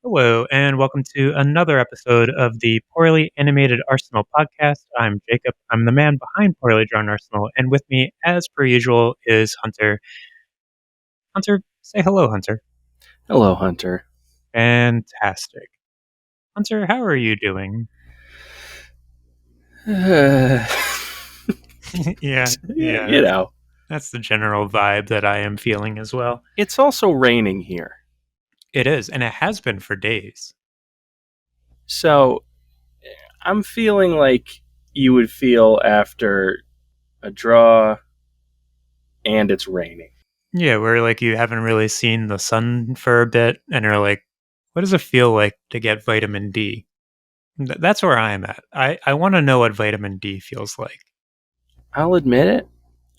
Hello, and welcome to another episode of the Poorly Animated Arsenal podcast. I'm Jacob. I'm the man behind Poorly Drawn Arsenal, and with me, as per usual, is Hunter. Hunter, say hello, Hunter. Hello, Hunter. Fantastic. Hunter, how are you doing? Uh, Yeah, you know, that's the general vibe that I am feeling as well. it's also raining here. It is, and it has been for days. So I'm feeling like you would feel after a draw and it's raining. Yeah, where like you haven't really seen the sun for a bit, and you're like, what does it feel like to get vitamin D? That's where I'm at. I want to know what vitamin D feels like. I'll admit it,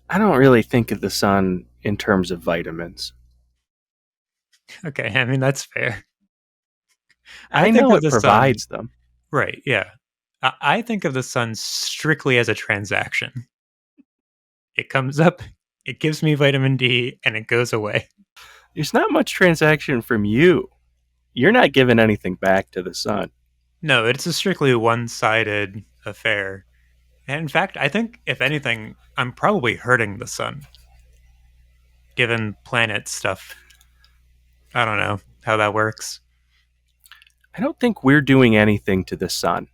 I don't really think of the sun in terms of vitamins. Okay, I mean, that's fair. I I think know of it the sun, provides them. right, yeah. I think of the sun strictly as a transaction. It comes up, it gives me vitamin D, and it goes away. There's not much transaction from you. You're not giving anything back to the sun. No, it's a strictly one sided affair. And in fact, I think, if anything, I'm probably hurting the sun, given planet stuff. I don't know how that works. I don't think we're doing anything to the sun.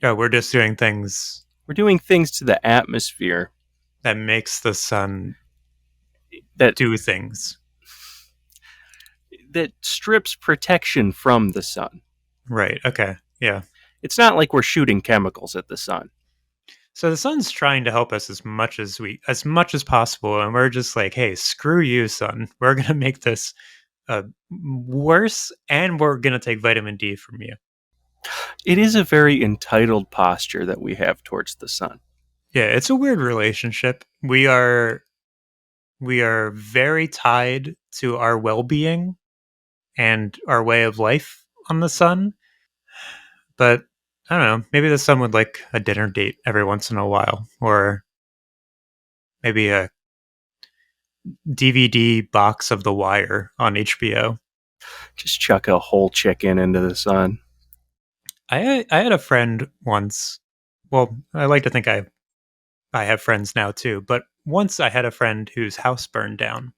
Yeah, we're just doing things We're doing things to the atmosphere that makes the sun that do things. that strips protection from the sun. Right, okay, yeah. It's not like we're shooting chemicals at the sun. So the sun's trying to help us as much as possible, and we're just like, hey, screw you, sun. We're gonna make this worse, and we're gonna take vitamin D from you. It is a very entitled posture that we have towards the sun. Yeah, it's a weird relationship. We are very tied to our well-being and our way of life on the sun, but I don't know. Maybe the sun would like a dinner date every once in a while, or maybe a DVD box of The Wire on HBO. Just chuck a whole chicken into the sun. I had a friend once. Well, I like to think I have friends now too, but once I had a friend whose house burned down,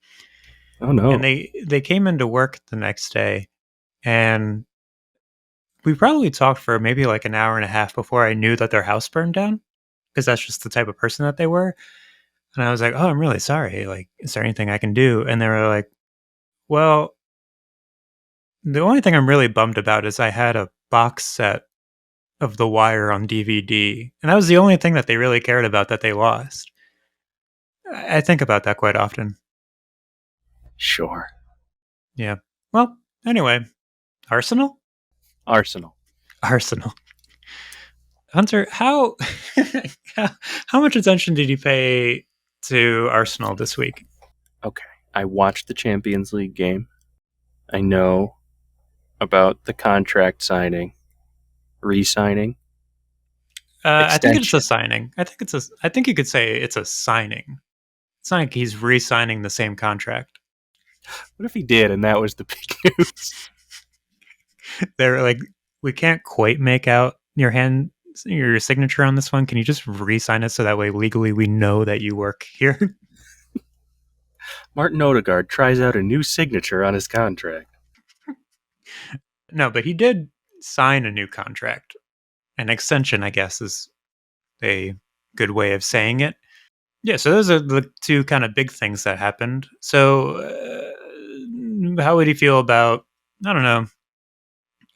Oh and no. they came into work the next day, and we probably talked for maybe like an hour and a half before I knew that their house burned down, because that's just the type of person that they were. And I was like, "Oh, I'm really sorry. Like, is there anything I can do?" And they were like, "Well, the only thing I'm really bummed about is I had a box set of The Wire on DVD, and that was the only thing that they really cared about that they lost." I think about that quite often. Sure. Yeah. Well, anyway, Arsenal? Arsenal. Arsenal. Hunter, how how much attention did you pay to Arsenal this week? Okay. I watched the Champions League game. I know about the contract signing, re-signing, I think it's a extension. signing. I think you could say it's a signing. It's not like he's re-signing the same contract. What if he did and that was the big news? They're like, we can't quite make out your signature on this one. Can you just re-sign it so that way legally we know that you work here? Martin Odegaard tries out a new signature on his contract. No, but he did sign a new contract. An extension, I guess, is a good way of saying it. Yeah, so those are the two kind of big things that happened. So, how would you feel about, I don't know,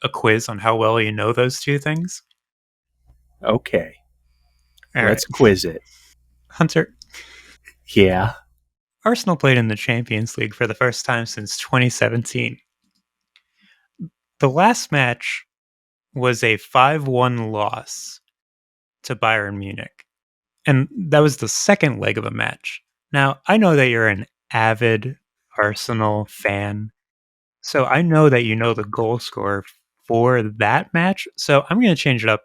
a quiz on how well you know those two things? Okay. All right, Let's quiz it. Hunter, Yeah. Arsenal played in the Champions League for the first time since 2017. The last match was a 5-1 loss to Bayern Munich. And that was the second leg of a match. Now, I know that you're an avid Arsenal fan. So I know that you know the goal scorer for that match. So I'm going to change it up.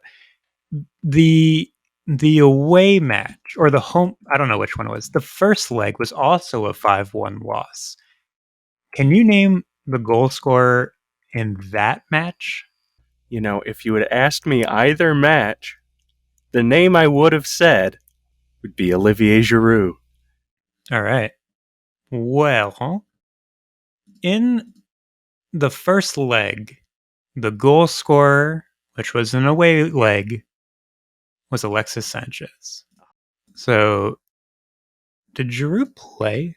The the away match or the home, I don't know which one it was. The first leg was also a 5-1 loss. Can you name the goal scorer in that match? If you had asked me either match, the name I would have said would be Olivier Giroud. All right. Well, in the first leg, the goal scorer, which was an away leg, was Alexis Sanchez. So, did Giroud play?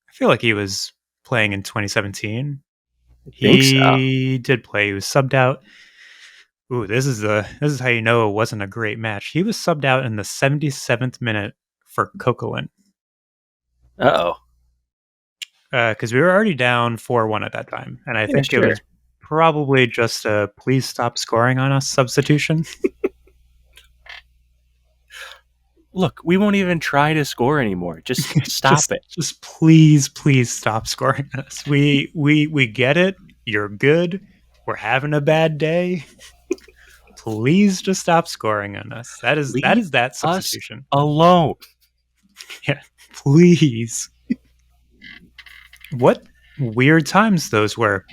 I feel like he was playing in 2017. I think so. He did play. He was subbed out. Ooh, this is how you know it wasn't a great match. He was subbed out in the 77th minute for Coquelin Uh-oh. because we were already down 4-1 at that time, and I Yeah, think it sure. was probably just a please stop scoring on us substitution. Look, we won't even try to score anymore. Just stop just it. just please stop scoring on us. We get it. You're good. We're having a bad day. Please just stop scoring on us. That is Leave that us substitution. alone. Yeah, please. What weird times those were.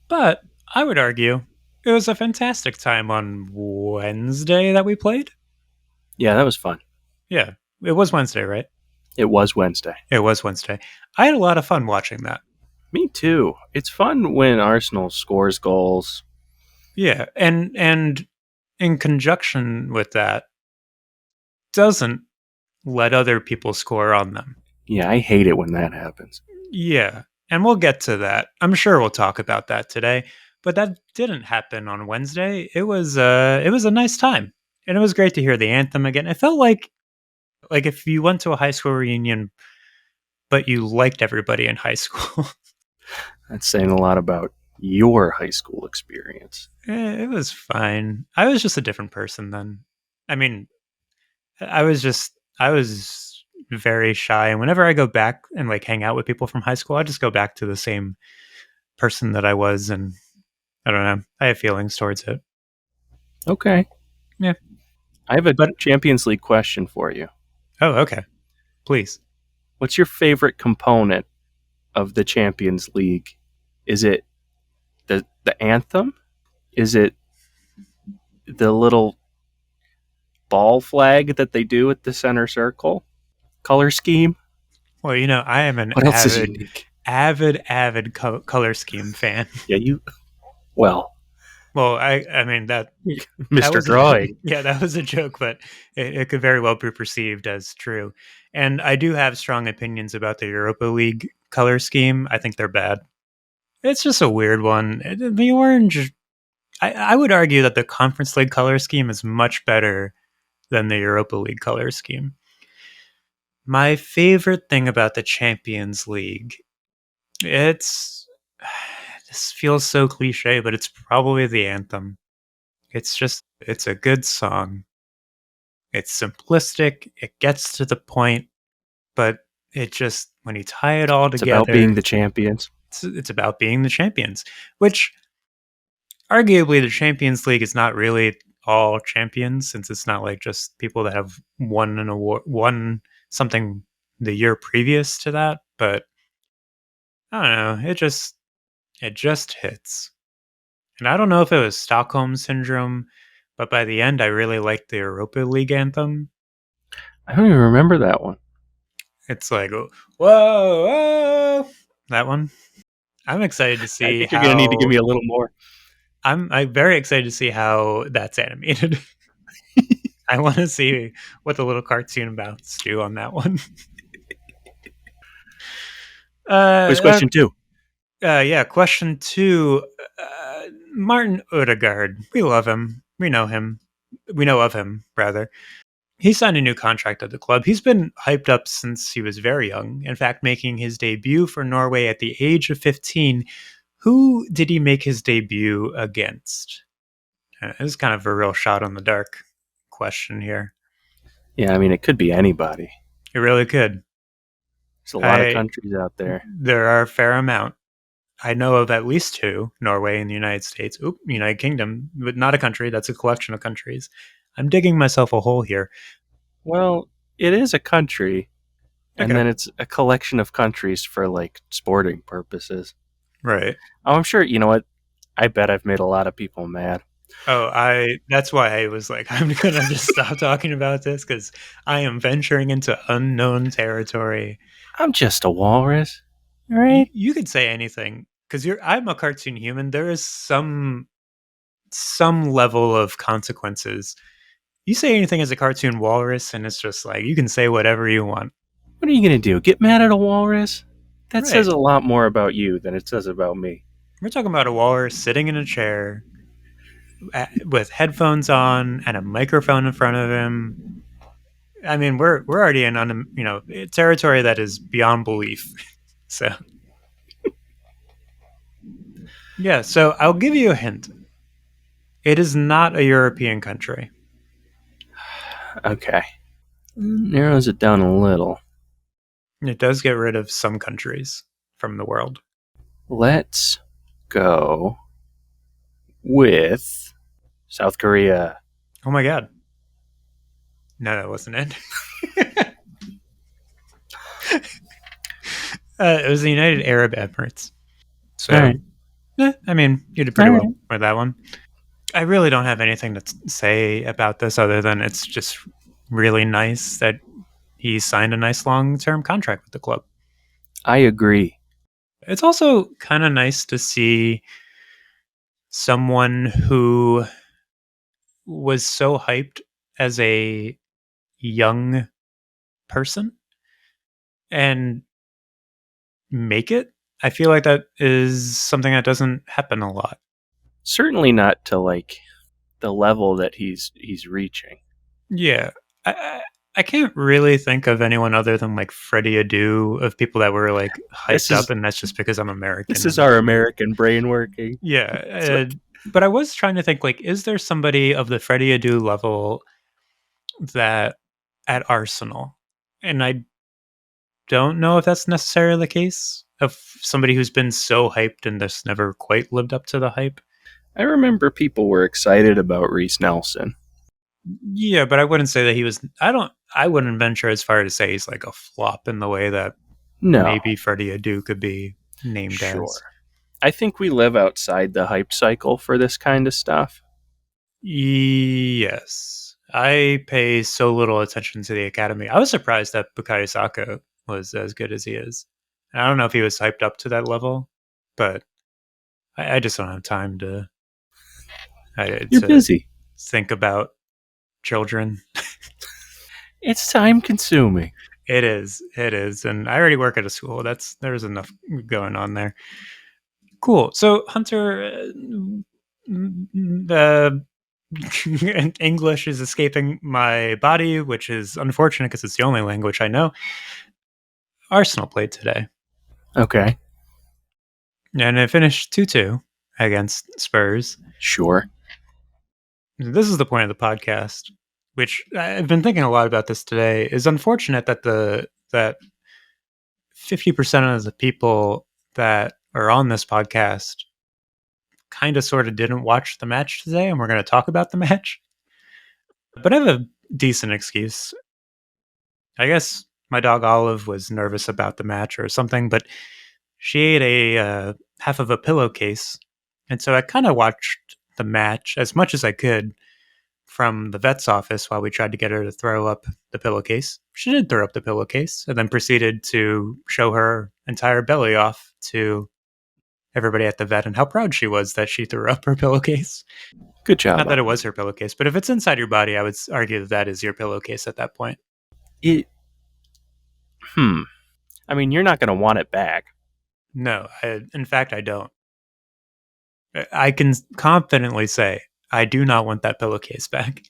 But I would argue it was a fantastic time on Wednesday that we played. Yeah, that was fun. Yeah, it was Wednesday, right? It was Wednesday. It was Wednesday. I had a lot of fun watching that. Me too. It's fun when Arsenal scores goals. Yeah, and in conjunction with that, doesn't let other people score on them. Yeah, I hate it when that happens. Yeah, and we'll get to that. I'm sure we'll talk about that today. But that didn't happen on Wednesday. It was a nice time. And it was great to hear the anthem again. It felt like if you went to a high school reunion but you liked everybody in high school. That's saying a lot about your high school experience. It was fine. I was just a different person then. I mean, I was very shy, and whenever I go back and like hang out with people from high school, I just go back to the same person that I was, and I don't know. I have feelings towards it. Okay. Yeah. I have a But Champions League question for you. oh, okay. Please. What's your favorite component of the Champions League? Is it the anthem? Is it the little ball flag that they do at the center circle? Color scheme? Well, I am an What else is unique? avid color scheme fan. Yeah, well, Well, I mean that Mr. was Drawing. yeah, that was a joke, but it could very well be perceived as true. And I do have strong opinions about the Europa League color scheme. I think they're bad. It's just a weird one. The orange. I would argue that the Conference League color scheme is much better than the Europa League color scheme. My favorite thing about the Champions League, it's this feels so cliche, but it's probably the anthem. It's a good song. It's simplistic, it gets to the point, but it just when you tie it all It's about being together, the champions. it's about being the champions, which arguably the Champions League is not really all champions since it's not like just people that have won an award, won something the year previous to that, but I don't know, it just hits. And I don't know if it was Stockholm syndrome, but by the end I really liked the Europa League anthem. I don't even remember that one. It's like, whoa, whoa, that one. I'm excited to I see think you're going to need to give how me a little more. I'm very excited to see how that's animated. I want to see what the little cartoon mouths do on that one. Quiz Uh, question 2. yeah. Question two. Uh, Martin Odegaard. We love him. We know him. We know of him rather. He signed a new contract at the club. He's been hyped up since he was very young. In fact, making his debut for Norway at the age of 15. Who did he make his debut against? This is kind of a real shot on the dark question here. Yeah, I mean, it could be anybody. It really could. There's a lot of I countries out there. There are a fair amount. I know of at least two: Norway and the United States. Oop, United Kingdom, but not a country. That's a collection of countries. I'm digging myself a hole here. Well, it is a country, and Okay. then it's a collection of countries for like sporting purposes. Right. Oh, I'm sure, you know what? I bet I've made a lot of people mad. Oh, that's why I was like, I'm gonna just stop talking about this because I am venturing into unknown territory. I'm just a walrus, You, right? you could say anything because I'm a cartoon human. There is some level of consequences. You say anything as a cartoon walrus, and it's just like you can say whatever you want. What are you going to do? Get mad at a walrus? That says Right. a lot more about you than it says about me. We're talking about a walrus sitting in a chair with headphones on and a microphone in front of him. I mean, we're already in territory that is beyond belief. So yeah, so I'll give you a hint. It is not a European country. Okay. Narrows it down a little. It does get rid of some countries from the world. Let's go with South Korea. Oh my god. No, that wasn't it. It was the United Arab Emirates. All So, right. I mean, you did All pretty right. well with that one. I really don't have anything to say about this other than it's just really nice that he signed a nice long-term contract with the club. I agree. It's also kind of nice to see someone who was so hyped as a young person and make it. I feel like that is something that doesn't happen a lot. Certainly not to like the level that he's reaching. Yeah. I can't really think of anyone other than like Freddie Adu of people that were like This hyped up, is and that's just because I'm this American. is And our American brain working. It's yeah, like, but I was trying to think like, is there somebody of the Freddie Adu level that at Arsenal? And I don't know if that's necessarily the case of somebody who's been so hyped and just never quite lived up to the hype. I remember people were excited about Reese Nelson. Yeah, but I wouldn't say that he was. I wouldn't venture as far to say he's like a flop in the way that No, maybe Freddie Adu could be named sure. as. I think we live outside the hype cycle for this kind of stuff. Yes. I pay so little attention to the academy. I was surprised that Bukayo Saka was as good as he is. And I don't know if he was hyped up to that level, but I just don't have time You're to busy. think about children. It's time consuming. It is. It is. And I already work at a school. There's enough going on there. Cool. So Hunter, the English is escaping my body, which is unfortunate because it's the only language I know. Arsenal played today, Okay, and it finished 2-2 against Spurs. sure. This is the point of the podcast, which I've been thinking a lot about this today. Is unfortunate that that 50% of the people that are on this podcast kind of sort of didn't watch the match today, and we're going to talk about the match. But I have a decent excuse. I guess my dog Olive was nervous about the match or something, but she ate a half of a pillowcase, and so I kind of watched the match as much as I could from the vet's office while we tried to get her to throw up the pillowcase. She did throw up the pillowcase, and then proceeded to show her entire belly off to everybody at the vet and how proud she was that she threw up her pillowcase. Good job. Not that it was her pillowcase, but if it's inside your body, I would argue that that is your pillowcase at that point. It. I mean, you're not going to want it back. No, in fact, I don't. I can confidently say I do not want that pillowcase back.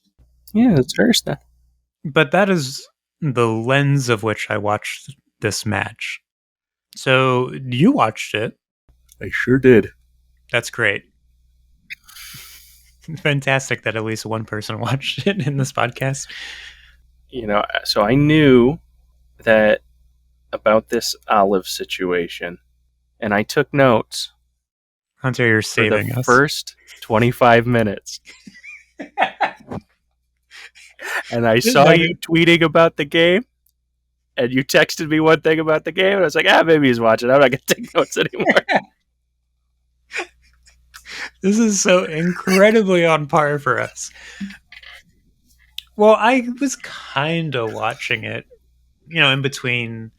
Yeah, that's fair stuff. But that is the lens of which I watched this match. So you watched it. I sure did. That's great. Fantastic that at least one person watched it in this podcast. You know, so I knew that about this Olive situation, and I took notes Hunter, you're for the saving us. first 25 minutes. And I saw you tweeting about the game, and you texted me one thing about the game, and I was like, maybe he's watching. I'm not going to take notes anymore. This is so incredibly on par for us. Well, I was kind of watching it, in between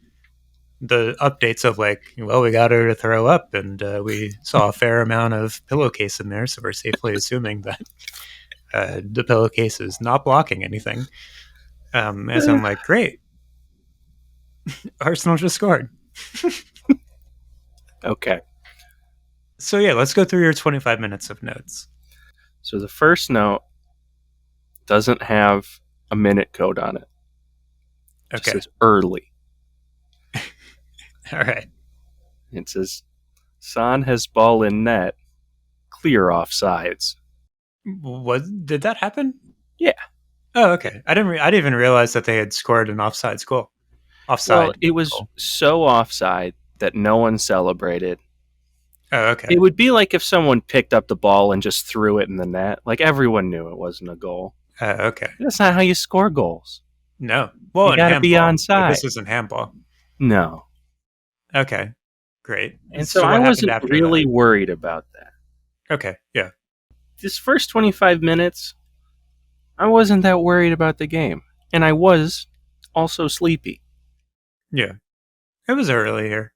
the updates of like, well, we got her to throw up, and we saw a fair amount of pillowcase in there, so we're safely assuming that the pillowcase is not blocking anything. As I'm like, great, Arsenal just scored. Okay. So yeah, let's go through your 25 minutes of notes. So the first note doesn't have a minute code on it. It just Okay, says early. all right. It says Son has ball in net, clear offsides. Did that happen? Yeah. Oh, okay. I didn't even realize that they had scored an offside goal. Well, Offside it was goal. so offside that no one celebrated. Oh, It okay. would be like if someone picked up the ball and just threw it in the net. Like everyone knew it wasn't a goal. Okay. That's not how you score goals. No. Well, You in got to be handball, on but side. this isn't handball. No. Okay. Great. And so So I what happened wasn't after that? really worried about that. Okay. Yeah. This first 25 minutes, I wasn't that worried about the game. And I was also sleepy. Yeah. It was early here.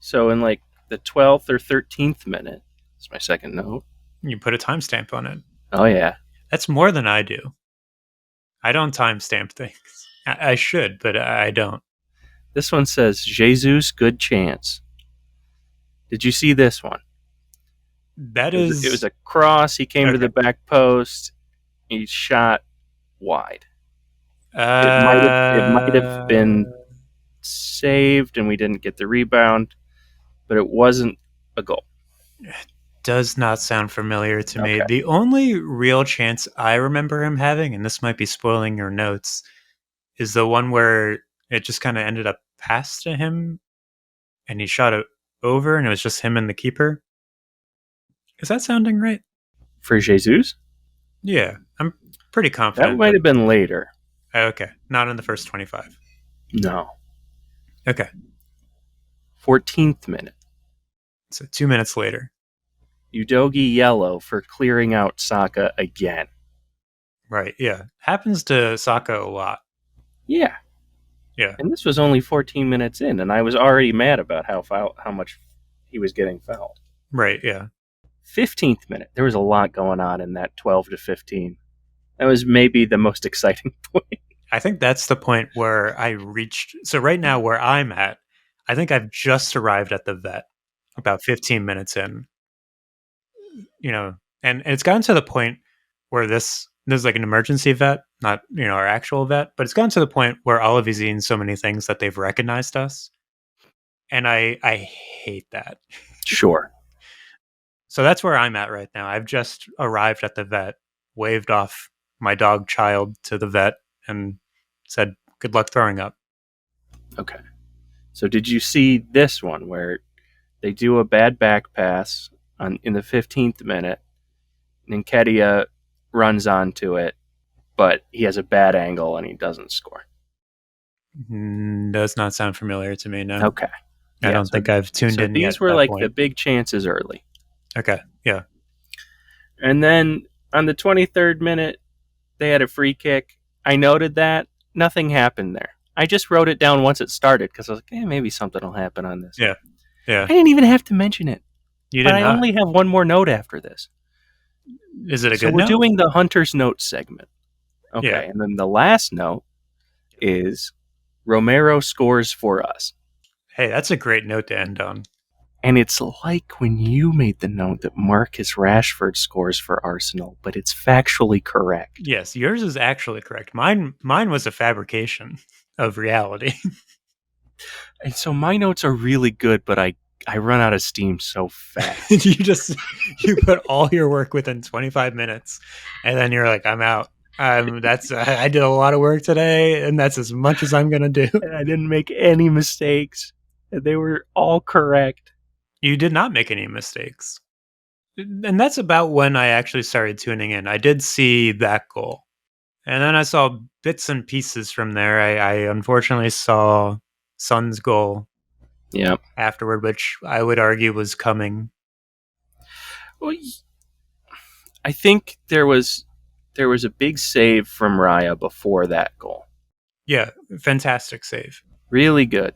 So in like the 12th or 13th minute, that's my second note. You put a timestamp on it. Oh, yeah. That's more than I do. I don't timestamp things. I should, but I don't. This one says, Jesus, good chance. Did you see this one? That It was is a cross. He came to okay. the back post. He shot wide. It might have Uh, been saved, and we didn't get the rebound, but it wasn't a goal. does not sound familiar to me. Okay. The only real chance I remember him having, and this might be spoiling your notes, is the one where it just kind of ended up past to him and he shot it over and it was just him and the keeper. Is that sounding right? For Jesus? Yeah, I'm pretty That confident might that. have been later. Okay, not in the first 25. No. Okay, 14th minute. so 2 minutes later. Udogi yellow for clearing out Saka again. Right, yeah. Happens to Saka a lot. Yeah. Yeah, And this was only 14 minutes in, and I was already mad about how much he was getting fouled. right, yeah. 15th minute. There was a lot going on in that 12 to 15. That was maybe the most exciting point. I think that's the point where I reached. So, right now, where I'm at, I think I've just arrived at the vet about 15 minutes in, and it's gotten to the point where this is like an emergency vet, not our actual vet, but it's gotten to the point where all of these seen so many things that they've recognized us, and I hate that. Sure. So that's where I'm at right now. I've just arrived at the vet, waved off my dog child to the vet, and said, "Good luck throwing up." Okay. So did you see this one where they do a bad back pass in the 15th minute? Nketiah runs onto it, but he has a bad angle and he doesn't score. Does not sound familiar to me. No, Okay. I Yeah. don't think I've tuned So in yet these at were that like the point. big chances early. Okay, yeah, And then on the 23rd minute, they had a free kick. I noted that. Nothing happened there. I just wrote it down once it started because I was like, maybe something will happen on this. yeah, yeah. I didn't even have to mention it. You But did I not. only have one more note after this. Is it a So good we're note? doing the Hunter's Notes segment. Okay. Yeah. And then the last note is Romero scores for us. Hey, that's a great note to end on. And it's like when you made the note that Marcus Rashford scores for Arsenal, but it's factually correct. Yes, yours is actually correct. Mine was a fabrication of reality. And so my notes are really good, but I run out of steam so fast. you put all your work within 25 minutes, and then you're like, I'm out. I did a lot of work today, and that's as much as I'm gonna do. And I didn't make any mistakes. They were all correct. You did not make any mistakes, and that's about when I actually started tuning in. I did see that goal, and then I saw bits and pieces from there. I unfortunately saw Son's goal Yeah. afterward, which I would argue was coming. Well, I think there was a big save from Raya before that goal. Yeah, fantastic save. Really good.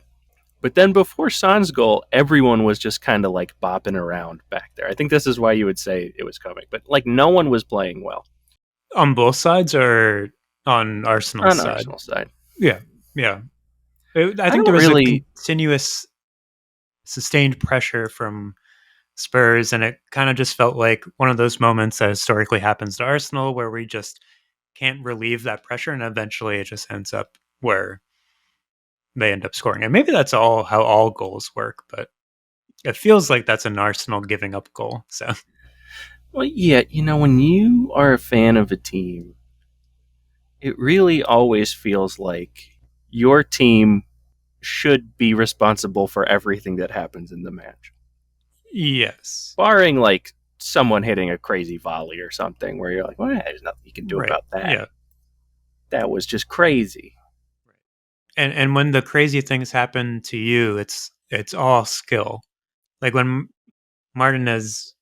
But then before Son's goal, everyone was just kind of like bopping around back there. I think this is why you would say it was coming. But like no one was playing well On both sides or on Arsenal's on side? Arsenal's side. Yeah, yeah. I I think there don't was a really. continuous sustained pressure from Spurs, and it kind of just felt like one of those moments that historically happens to Arsenal where we just can't relieve that pressure, and eventually it just ends up where they end up scoring. And maybe that's all how all goals work, but it feels like that's an Arsenal giving up goal. So Well, yeah, when you are a fan of a team, it really always feels like your team should be responsible for everything that happens in the match. yes, Barring like someone hitting a crazy volley or something where you're like, well, there's nothing you can do right, about that. yeah. That was just crazy. And when the crazy things happen to you, it's all skill. Like when Martinez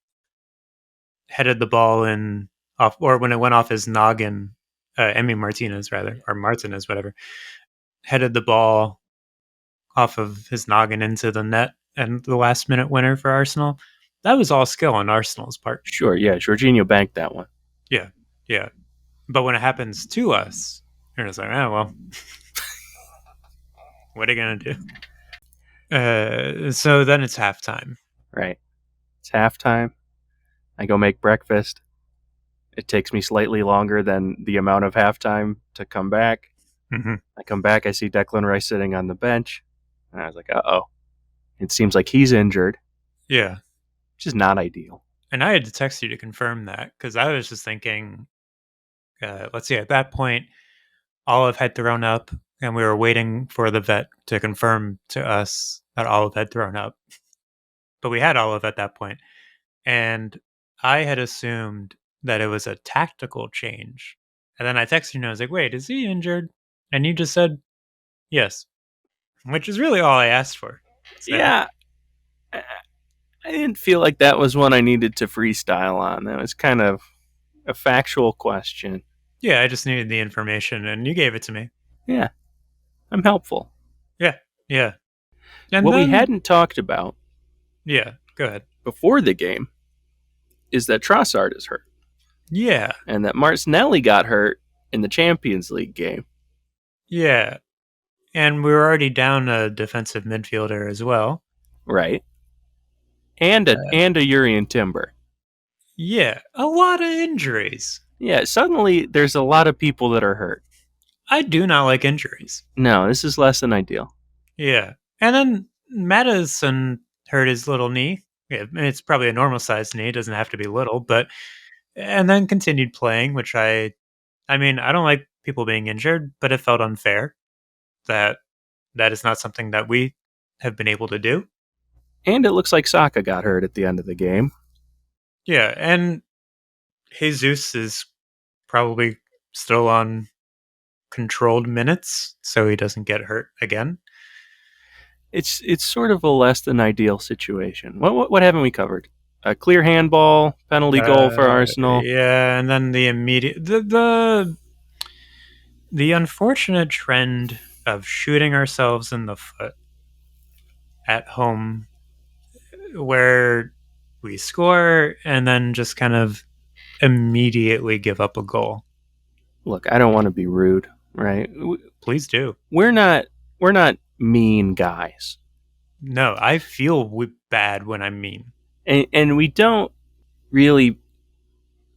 headed the ball in off, or when it went off his noggin, Emi Martinez rather, or Martinez, whatever, headed the ball off of his noggin into the net, and the last minute winner for Arsenal. That was all skill on Arsenal's part. Sure, yeah, Jorginho banked that one. Yeah, yeah. But when it happens to us, you're just like, oh well, what are you gonna do? So then it's halftime. Right. It's halftime. I go make breakfast. It takes me slightly longer than the amount of halftime to come back. Mm-hmm. I come back, I see Declan Rice sitting on the bench. And I was like, uh-oh. It seems like he's injured, Yeah, which is not ideal. and I had to text you to confirm that because I was just thinking, let's see, at that point, Olive had thrown up, and we were waiting for the vet to confirm to us that Olive had thrown up. But we had Olive at that point, and I had assumed that it was a tactical change. And then I texted you and I was like, wait, is he injured? And you just said yes, which is really all I asked for. So, Yeah, I didn't feel like that was one I needed to freestyle on. That was kind of a factual question. yeah, I just needed the information, and you gave it to me. Yeah, I'm helpful. Yeah, yeah. And What we then, hadn't talked about yeah, go ahead. before the game is that Trossard is hurt Yeah, and that Martinelli got hurt in the Champions League game. yeah. And we were already down a defensive midfielder as well. Right. And a Uh, Urian Timber. Yeah, a lot of injuries. Yeah, suddenly there's a lot of people that are hurt. I do not like injuries. No, this is less than ideal. Yeah. And then Madison hurt his little knee. Yeah, it's probably a normal sized knee. It doesn't have to be little, but and then continued playing, which I mean, I don't like people being injured, but it felt unfair that that is not something that we have been able to do. And it looks like Saka got hurt at the end of the game. Yeah, and Jesus is probably still on controlled minutes, so he doesn't get hurt again. It's sort of a less than ideal situation. What haven't we covered? A clear handball, penalty goal for Arsenal. Yeah, and then the immediate the unfortunate trend of shooting ourselves in the foot at home, where we score and then just kind of immediately give up a goal. Look, I don't want to be rude, right? Please do. We're not mean guys, No, I feel bad when I'm mean. and we don't really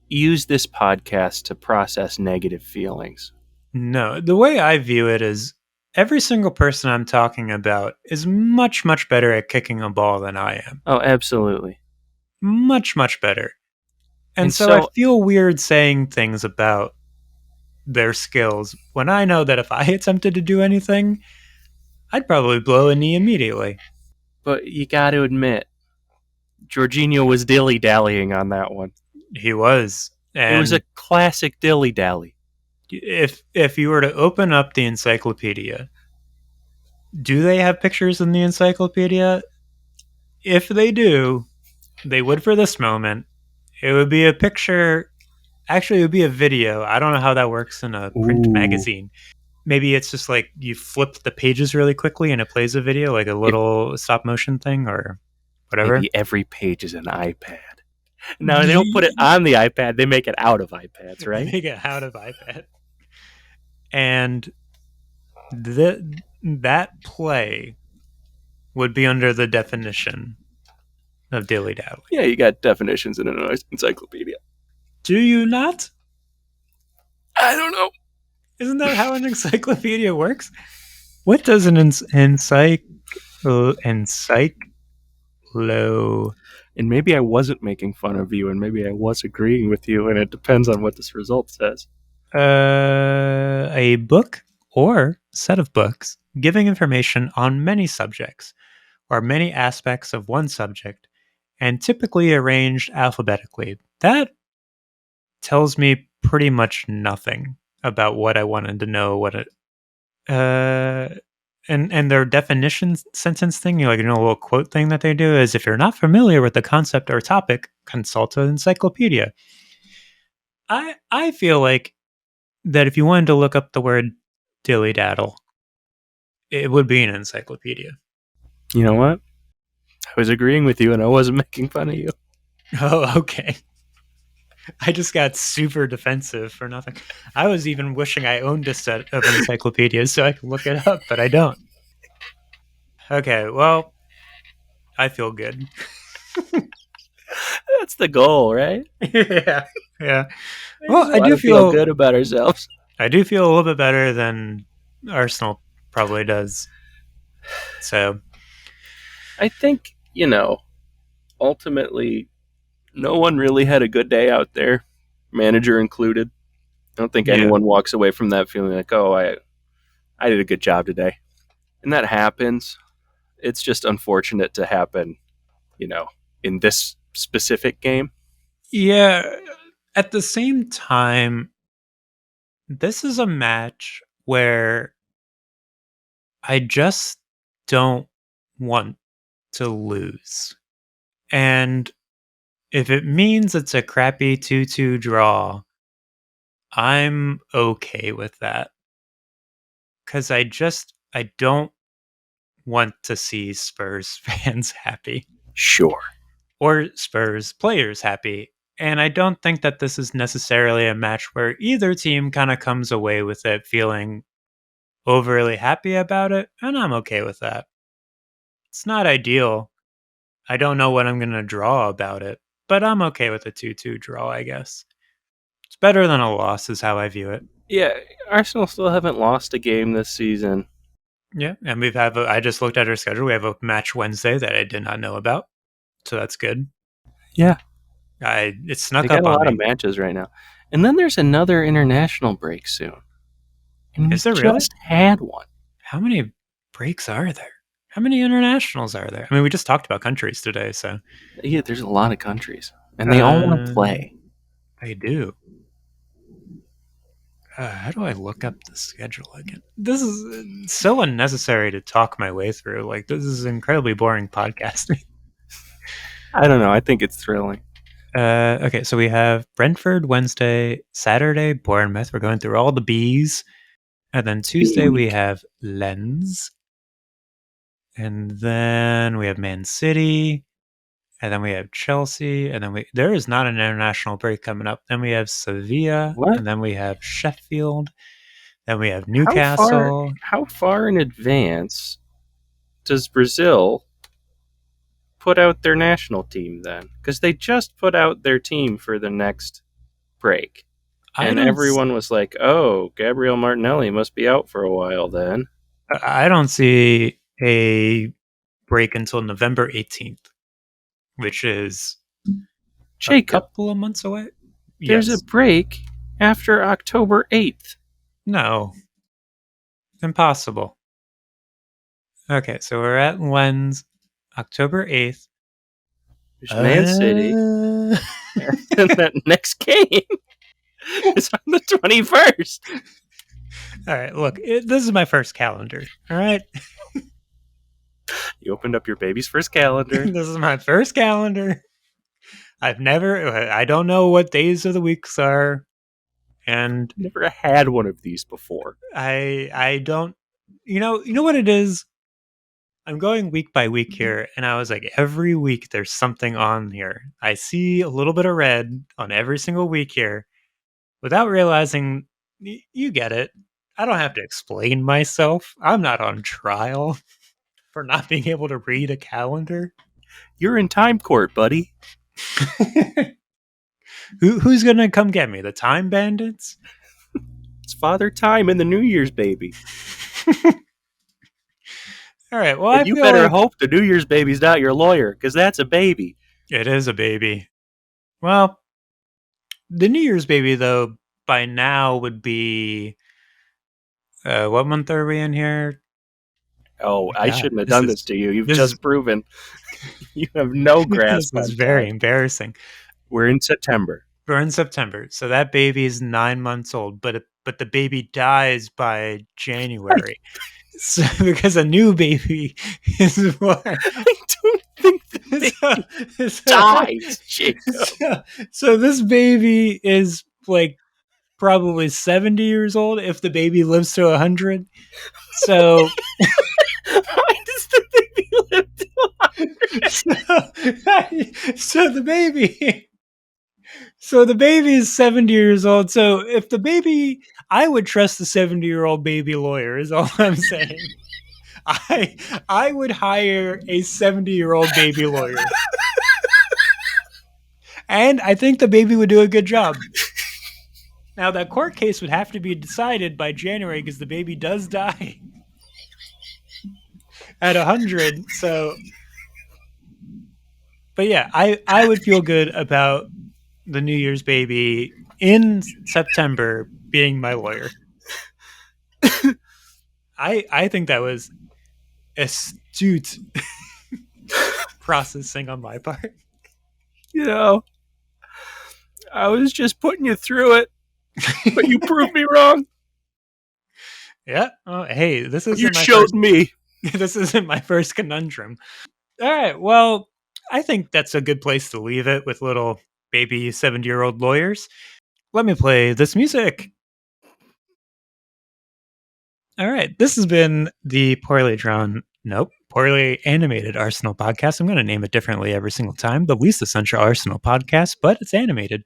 use this podcast to process negative feelings. No, the way I view it is every single person I'm talking about is much, much better at kicking a ball than I am. Oh, absolutely. Much, much better. And And so I so, feel weird saying things about their skills when I know that if I attempted to do anything, I'd probably blow a knee immediately. but you got to admit, Jorginho was dilly dallying on that one. He was. It was a And classic dilly dally. if you were to open up the encyclopedia, do they have pictures in the encyclopedia? If they do, they would for this moment. It would be a picture Actually, it would be a video. I don't know how that works in a print Ooh, magazine. Maybe it's just like you flip the pages really quickly and it plays a video, like a it little stop motion thing or whatever. maybe every page is an iPad. No, they don't put it on the iPad; they make it out of iPads, right? They get out of iPad. And that play would be under the definition of dilly daddling. Yeah, you got definitions in an encyclopedia. Do you not? I don't know. Isn't that how an encyclopedia works? What does an encyclo And maybe I wasn't making fun of you, and maybe I was agreeing with you, and it depends on what this result says. a book or set of books giving information on many subjects or many aspects of one subject and typically arranged alphabetically. That tells me pretty much nothing about what I wanted to know. What it and their definition sentence thing, a little quote thing that they do is if you're not familiar with the concept or topic, consult an encyclopedia. I feel like that if you wanted to look up the word dilly daddle, it would be an encyclopedia. You know what? I was agreeing with you, and I wasn't making fun of you. Oh, okay. I just got super defensive for nothing. I was even wishing I owned a set of encyclopedias so I could look it up, but I don't. Okay, well, I feel good. That's the goal, right? Yeah, yeah. We Well, just want to feel good about ourselves. I do feel a little bit better than Arsenal probably does. So, I think, ultimately, no one really had a good day out there, manager included. I don't think yeah. anyone walks away from that feeling like, oh, I did a good job today. And that happens. It's just unfortunate to happen, in this specific game. Yeah, at the same time, this is a match where I just don't want to lose. And if it means it's a crappy 2-2 draw, I'm okay with that. Cuz I don't want to see Spurs fans happy Sure. or Spurs players happy. And I don't think that this is necessarily a match where either team kind of comes away with it feeling overly happy about it, and I'm okay with that. It's not ideal. I don't know what I'm going to draw about it, but I'm okay with a 2-2 draw, I guess. It's better than a loss, is how I view it. Yeah, Arsenal still haven't lost a game this season. Yeah, and I just looked at our schedule. We have a match Wednesday that I did not know about, so that's good. Yeah, It they snuck got up a on lot of me. matches right now. And then there's another international break soon. And we Is there really? just had one. How many breaks are there? How many internationals are there? I mean, we just talked about countries today, so Yeah, there's a lot of countries. And they all want to uh, play. they do. How do I look up the schedule again? This is so unnecessary to talk my way through. Like, this is incredibly boring podcasting. I don't know. I think it's thrilling. Okay, so we have Brentford Wednesday, Saturday, Bournemouth. We're going through all the B's. And then Tuesday, we week. have Lens. And then we have Man City. And then we have Chelsea. And then there is not an international break coming up. Then we have Sevilla. What? And then we have Sheffield. Then we have How far? Newcastle. How far in advance does Brazil put out their national team then? Because they just put out their team for the next break, I and don't. everyone was like, "Oh, Gabriel Martinelli must be out for a while then." I don't see a break until November 18th, which is a Jacob, couple of months away. there's a Yes. break after October 8th. No. Impossible. Okay, so we're at Lens, October 8th. There's Man City, and that next game is on the 21st. All right, look, this is my first calendar. All right. You opened up your baby's first calendar. This is my first calendar. I don't know what days of the weeks are, and Never had one of these before. I don't, you know what it is? I'm going week by week here, and I was like, every week there's something on here. I see a little bit of red on every single week here without realizing you get it. I don't have to explain myself. I'm not on trial for not being able to read a calendar. You're in time court, buddy. Who's going to come get me? The time bandits? It's Father Time and the New Year's baby. All right. Well, And I you feel better like hope the New Year's baby's not your lawyer, because that's a baby. it is a baby. Well, the New Year's baby, though, by now would be what month are we in here? Oh, I God, shouldn't have done this to you. You've this is just proven you have no this grasp is on very time. embarrassing. We're in September. We're in September, so that baby is 9 months old, but the baby dies by I, January. So, because a new baby is born. I don't think the baby so, dies, Jacob. so this baby is like probably 70 years old if the baby lives to 100. So, Why does the baby live to so the baby so the baby is 70 years old. So if the baby, I would trust the 70-year-old baby lawyer is all I'm saying. I I would hire a 70-year-old baby lawyer. And I think the baby would do a good job. Now that court case would have to be decided by January because the baby does die at 100. So, but yeah, I would feel good about the New Year's baby in September being my lawyer. I think that was astute processing on my part. You know, I was just putting you through it, but you proved me wrong. Yeah. Oh, hey, You showed me. this isn't my first conundrum. All right. Well, I think that's a good place to leave it with little baby 70-year-old lawyers. Let me play this music. All right. This has been the poorly animated Arsenal podcast. I'm going to name it differently every single time. The least essential Arsenal podcast, but it's animated.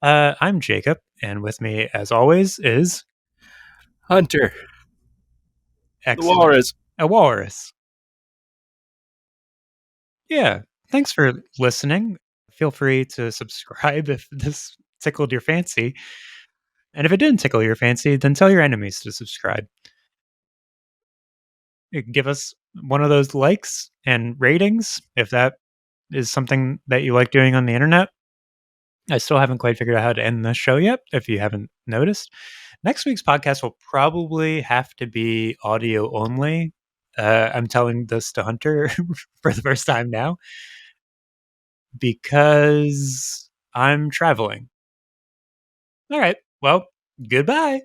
I'm Jacob, and with me, as always, is Hunter. The excellent walrus. a walrus. Yeah. Thanks for listening. Feel free to subscribe if this tickled your fancy. And if it didn't tickle your fancy, then tell your enemies to subscribe. Give us one of those likes and ratings if that is something that you like doing on the internet. I still haven't quite figured out how to end this show yet, if you haven't noticed. Next week's podcast will probably have to be audio only. I'm telling this to Hunter for the first time now because I'm traveling. All right. Well, goodbye.